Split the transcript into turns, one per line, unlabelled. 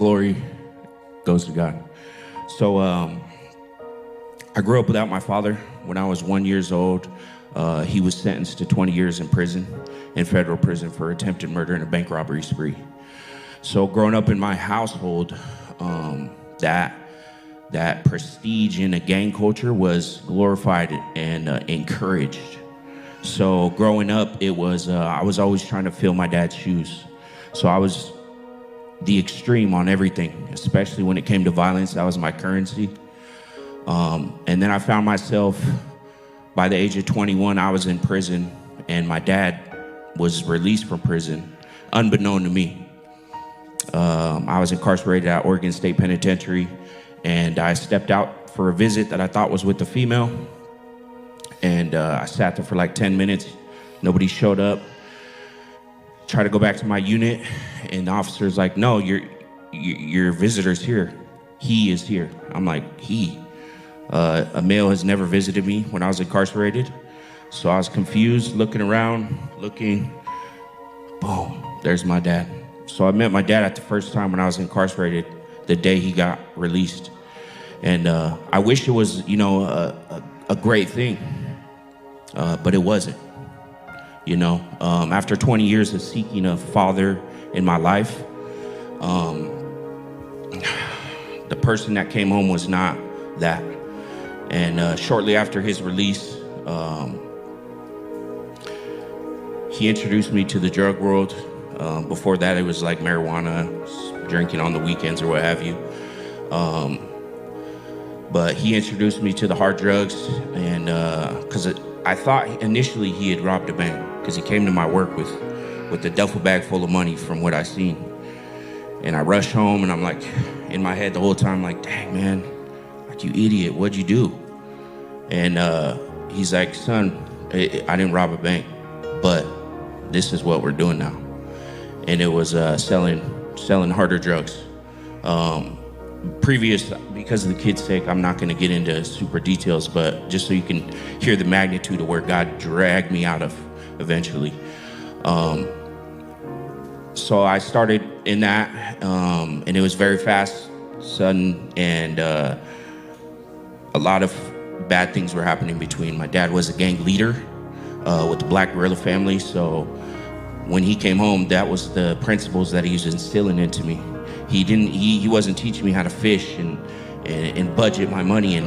Glory goes to God. So I grew up without my father. When I was 1 year old, he was sentenced to 20 years in prison, in federal prison, for attempted murder and a bank robbery spree. So growing up in my household, that prestige in a gang culture was glorified and encouraged. So growing up, it was I was always trying to fill my dad's shoes. So I was the extreme on everything, especially when it came to violence. That was my currency. And then I found myself, by the age of 21, I was in prison, and my dad was released from prison, unbeknown to me. I was incarcerated at Oregon State Penitentiary, and I stepped out for a visit that I thought was with a female. And I sat there for like 10 minutes. Nobody showed up. Tried to go back to my unit, and the officer's like, "No, your visitor's here. He is here." I'm like, "He?" A male has never visited me when I was incarcerated. So I was confused, looking around, looking. Boom, there's my dad. So I met my dad at the first time when I was incarcerated, the day he got released. And I wish it was, a great thing, but it wasn't. After 20 years of seeking a father in my life, the person that came home was not that. And shortly after his release, he introduced me to the drug world. Before that, it was like marijuana, drinking on the weekends or what have you. But he introduced me to the hard drugs, and because I thought initially he had robbed a bank, because he came to my work with a duffel bag full of money from what I seen. And I rushed home, and I'm like, in my head the whole time, like, "Dang, man, like, you idiot, what'd you do?" And he's like, "Son, I didn't rob a bank, but this is what we're doing now." And it was selling harder drugs. Because of the kids' sake, I'm not going to get into super details, but just so you can hear the magnitude of where God dragged me out of eventually. So I started in that, and it was very fast, sudden, and a lot of bad things were happening between. My dad was a gang leader with the Black Guerrilla family, so when he came home, that was the principles that he was instilling into me. He wasn't teaching me how to fish and budget my money and